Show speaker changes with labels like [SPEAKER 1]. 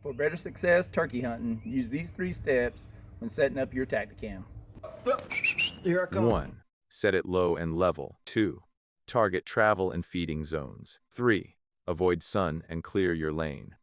[SPEAKER 1] For better success turkey hunting, use these 3 steps when setting up your Tactacam.
[SPEAKER 2] Here I come.
[SPEAKER 3] 1. Set it low and level. 2. Target travel and feeding zones. 3. Avoid sun and clear your lane.